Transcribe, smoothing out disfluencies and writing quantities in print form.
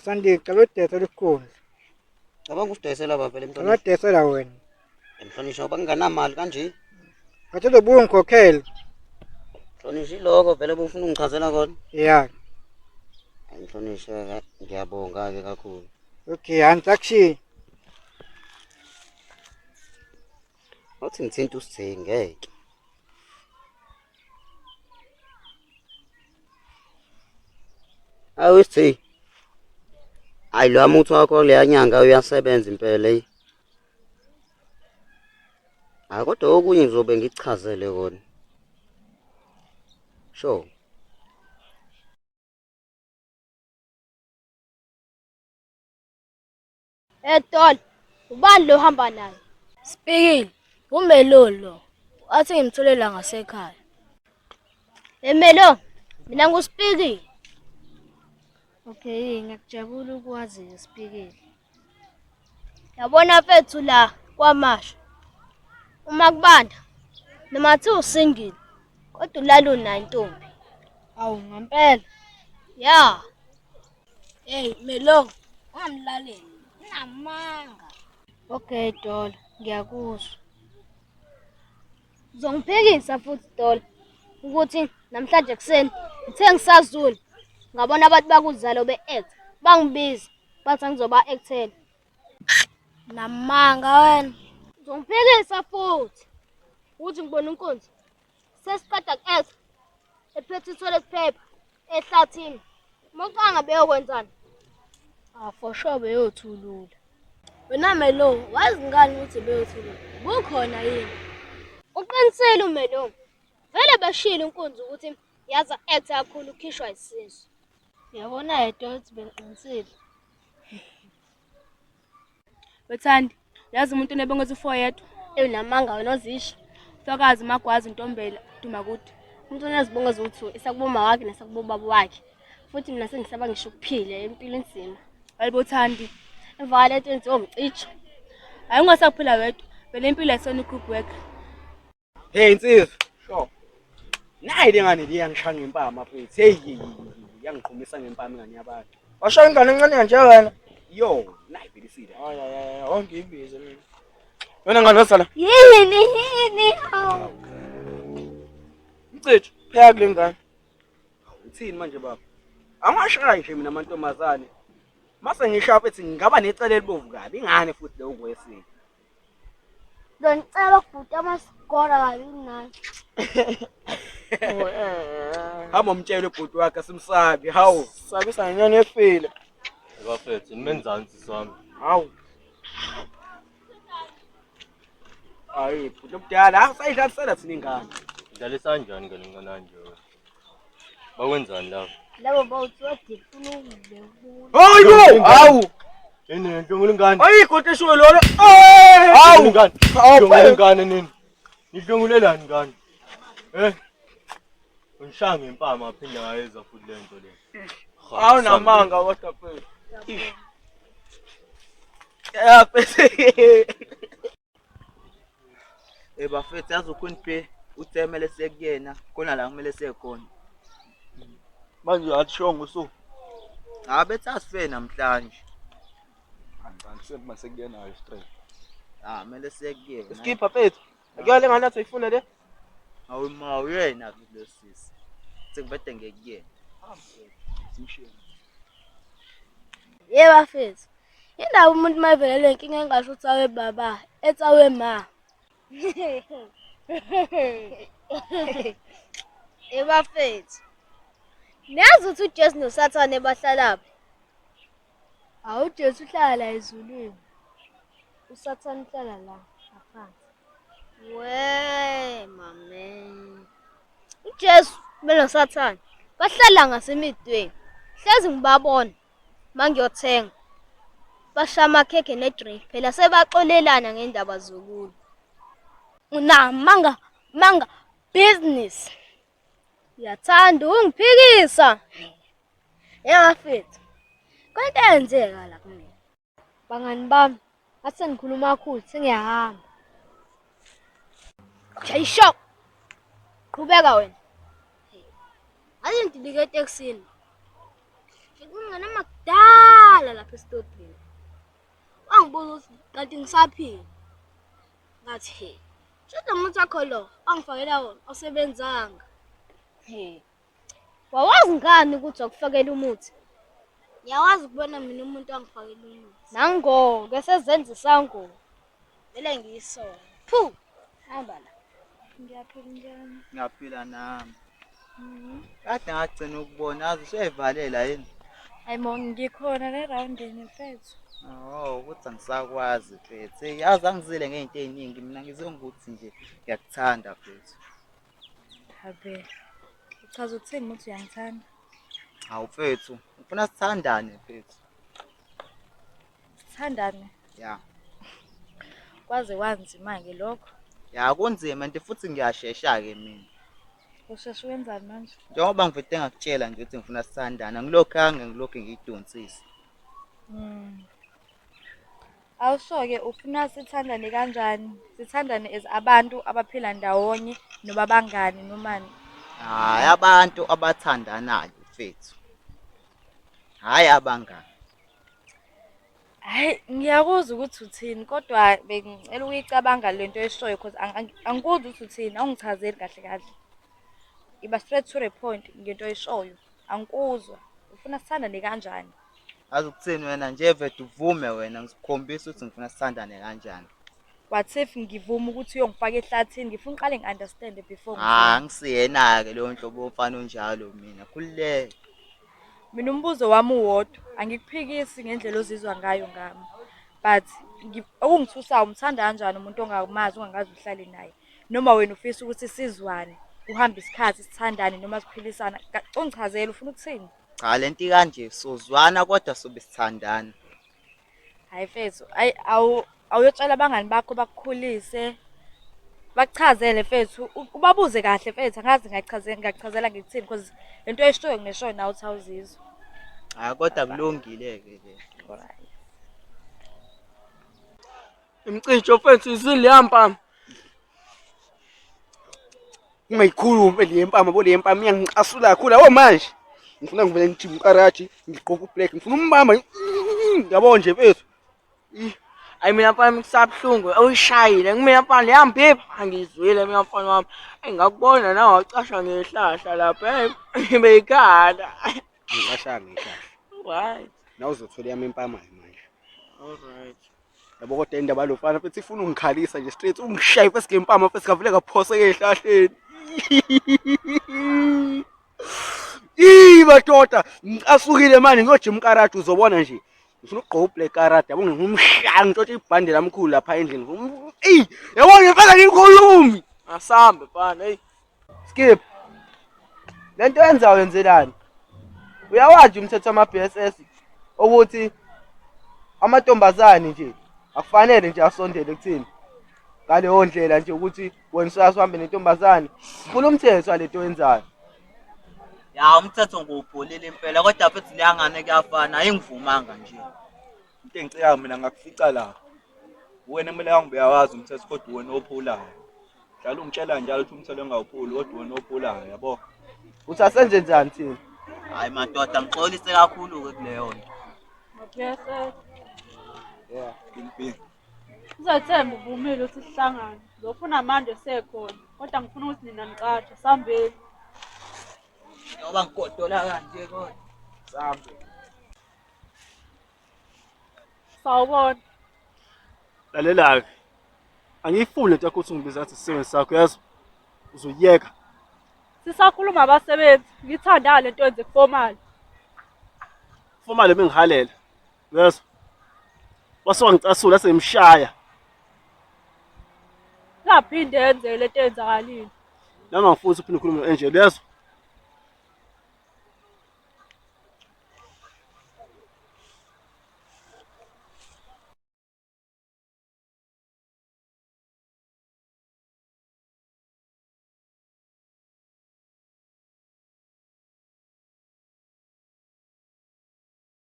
Sandi ngicela udesela isikhundla. Cabanga usidayisela baba phela Ngicela emhlonishwa. udesela wena. Emhlonishwa banginganamali kanje. Ngathi uzobuya ungikhokhele. Mhlonishwa iloko vele bufuna ungichazela khona. Ya. Mhlonishwa ngiyabonga ke kakhulu. Okay, angisakushiyi. Awuthi ngithinta usithe ngeke. Awusithe. Hayi lo amuthi wakho leya nyanga uyasebenza impela leyi. Hayi kodwa okunye ngizobe ngikuchazele kona. Sure. Tol, ubani lo hamba naye? Sibhekile, uMelolo. Athi ngimtholela ngasekhaya. Melo, mina ngusipikile. Okay, ngiyakujabula ukwazi Sibhekile. Yabona mfethu la kwamasha. Uma kubanda, noma thi usingile, kodwa ulala unayo intombi. Awu ngempela. Ya, Hey, Melo, ungamlaleli. Unamanga. Okay, Dola, ngiyakuzwa. uzongiphikisa futhi Tol, ukuthi namhlanje kuseni ngithe ngisazula. Ngabona abantu bakuzalo be-act, bangibiza, bathi ngizoba-actela. Namanga wena. Uzongiphikisa futhi, ukuthi ngibona inkunzi. Sesiqeda ku-act, ephethe i-toilet paper, ehlathini. Mocanga beyokwenzani? For sure beyothulula. Wena Melo, wazi ngani ukuthi beyothulula? Kukhona yini? Uqinisile uMelo. Vele beshilo inkunzi ukuthi yaza act kakhulu ukhishwa isisu. Uyabona yedwa ukuthi bengiqinisile. Wethandi, yazi umuntu onebongozi u4 yedwa. Namanga wena ozisho. Sokazi Magwazi Ntombela Dumakude. Umuntu onezibongozi u2 esakuboma wakhe nesakubobaba wakhe. Futhi mina sengisaba ngisho ukuphila empilo enzima. Walibothandi. Emva lento enziwa umcijo. Hayi ungasaphila wedwa. Vele impilo ayisona group work. Hey insizwa. Sure. Nayi lengane liyangisha ngempama mfethu. Hey, yangiqhumisa ngempama ingane yabantu. Washo ingane encane kanje wena. Yo, nayi belisile. Hayi, ongiyibize mina. Wena ngane osala. Yini hawu. Mcijo, pheka kule ngane. Uthini manje baba? Angashayi nje mina amantombazane. Mase ngishapha ethi ngingaba necala elibovu kabi ingane futhi lo kwesini. Ngicela ukubhuta amasigora kabi ngani. Hamba umtshele ubhuti wakhe simsabi. Hawu, sabisa inyoni efile. Bafethu nimenzansi sami. Hawu. Hayi, bhuti omdala, asayidlalisela thina ingane. Idlalisa kanjani ngane ncananje? Bakwenzani lapha? Labo bawuthi wadifuna ukudle. Hayo, hawu. Yini nhlongula ingane? Ayikho esho lona. Hawu ingane. Nhlongula ingane nini? Nihlongulelani ingane? Ngishaya ngempama aphinda ngayeza futhi lento le. Hawu namanga kodwa phela. Ya phethe. Bafethu yazi ukhoniphe uthemele sekuyena khona la kumele sekhona. Manje athishongo so. Bethi asife namhlanje. Angiqiniseki mase kuyenayo straight. Kumele sekuyena. Skipper phethu. Akuyale ngane athi uyifuna le. Awu ma uyena lo sisi. Sekubede ngekuyena. Simshiyene. Bafethu. Indawo umuntu mayivelele inkinga engasho ukuthi awe baba, ethi awe ma. Bafethu. Niyazi ukuthi uJesu noSathane bahlalaphi? Hawu Jesu uhlala la ezulwini. USathane uhlala la ngaphansi. We mame. uJesu noSathane bahlala ngasemidweni. Hlezi ngibabona mangiyothenga. Bashaya amakhekhe nedrink phela sebaxolelana ngendaba zokulwa. Manga business. Uyathanda ungiphikisa. Bafethu. Konke yenzeka la kumina. Bangani bami, athi ngikhuluma kakhulu sengiyahamba. Shayisho. Qhubeka wena. Ayi ngidilike eTexini. Ngingena makudala lapha esitobhini. Wangibuza ukuthi kanti ngisaphila. Ngathi he. Shada umuntu wakho lo angifakela wona awusebenzanga. He. Wawazi ngani ukuthi wakufakela umuthi? Ngiyawazi ukubona mina umuntu angifakela umuthi. Nango-ke sezenza isango. Vele ngiyisona. Phu. Hamba la. Ngiyaphila njani? Ngiyaphila nami. Kade ngagcina ukubona yazi useyivalela yini? Ayimo ngikhona le roundini mfethu. Oh, ukuthi angisakwazi mfethu. Yazi angizile ngeinto eziningi mina ngizongukuthi nje ngiyakuthanda mfethu. Habe. Uchaza ukuthini ukuthi uyangithanda? Hawu mfethu, ufuna sithandane mfethu. Sithandane. Ya. Kwaze wanzima ke lokho. Ya kunzima nje futhi ngiyashesha ke mina. Usheshe wenzani manje? Njengoba ngivete ngakutshela nje ukuthi ngifuna sithandana, ngilokhu ngiyidonsisa. Awusho-ke ufuna sithandane kanjani? Sithandane as abantu abaphila ndawonye noma abangani nomani? Hayi abantu abathandanayo mfethu. Hayi abangani. Hayi ngiyakuzwa ukuthi uthini kodwa bengicela ukuyicabanga lento eshoyo because angikuzwa ukuthi uthini awungichazeli kahle kahle. Iba straight to the point ngento eshoyo. Angikuzwa. Ufuna sithandane kanjani? Azi ukuthini wena nje vete uvume wena ngisikhombisa ukuthi ngifuna sithandane kanjani. What if ngivuma ukuthi uyongifaka ehlathini ngifuna uqale ngi-understand before Ngisiyena ke leyo nhlobo ofana onjalo mina. Khulileke. Mina umbuzo wami uwodwa angikuphikisi ngendlela ozizwa ngayo ngami. But okungithusayo umthanda kanjani umuntu ongamazi ongangazi uhlale naye. Noma wena ufisa ukuthi sizwane, uhambe isikhathi sithandane noma siphilisana. Ungichazela ufuna ukuthini? Cha lento kanje sozwana kodwa sobe sithandana. Hayi mfethu, awuyotshela abangani bakho bakukhulise. Bakuchazele mfethu, ubabuze kahle mfethu, angazi ngakuchazela ngikuthini because lento eshoyo ngishoyo nawe uthi awuzizwa. Hayi kodwa kulungile ke le. Imcijo mfethu iziliyampa. Ungayikhulumi le mpama bo le mpama iyangicasula kakhulu abo manje. Ngifuna ngivele ngijima ukarati, ngigqoka ublack, ngifuna umbamba. Yabo nje mfethu. Ayi mina mfana ngisabhlungu awushayile ngimina mfana leyambipha angizwile mina mfana wami engakubona nawe wacasha ngehlahla lapha beyikhala Angicashanga ihlahla. right Nawe uzothola yami empama manje. all right Yabo kodwa indaba lofana futhi ifuna ungikhalisa nje straight ungishaye fese ngempama fese kavule kaphoseke ehlahleni. Madoda asukile manje ngiyojima ukarati uzobona nje. Ngifuna ukugqoka ublack karate yabo ngimshaya ngitshothe ibhande lamkhulu lapha endlini. Yabo ngifaka ngikhulumi. asambe mfana hey Skip. Lento yenzayo yenzelani? Uyawazi umthetho wama-BSS ukuthi amantombazane nje akufanele nje asondele kuthini. Ngaleyo ndlela nje ukuthi wena uhambe nentombazane. Ufuna umthetho walento yenzayo. Ya umthetho ngubholile impela kodwa futhi leyangane kuyafana ayingivumanga nje. Into engicela mina ngakufica la. Wena kumele angibeyawazi umthetho kodwa wena ophulayo. Njalo ungitshela njalo ukuthi umthetho engawuphuli kodwa wena ophulayo yabo. Uthi asenze njani thina? Hayi madoda ngixolise kakhulu ke kuleyo nto. Yes. Yeah. Impilo. Uzothemba uvumile ukuthi sihlangane. Ngofuna manje sekhona. Kodwa ngifuna ukuthi nina niqashe sambeni. Ngoba ngigodola kanje kodwa. Sambe. Sawubona. Lalela ke. Angiyifuni lento yakho uthi ungibiza ngathi isisebenzi sakho yazi. Uzoyeka. Sisakhuluma abasebenzi. Ngithanda lento yenze kuformal. Formal bengihalela. Yazi. Wasuka ngicasula semshaya. Ngaphinde yenze lento yenzakalile. Nangangifuni uphinde ukhulume enje yazi.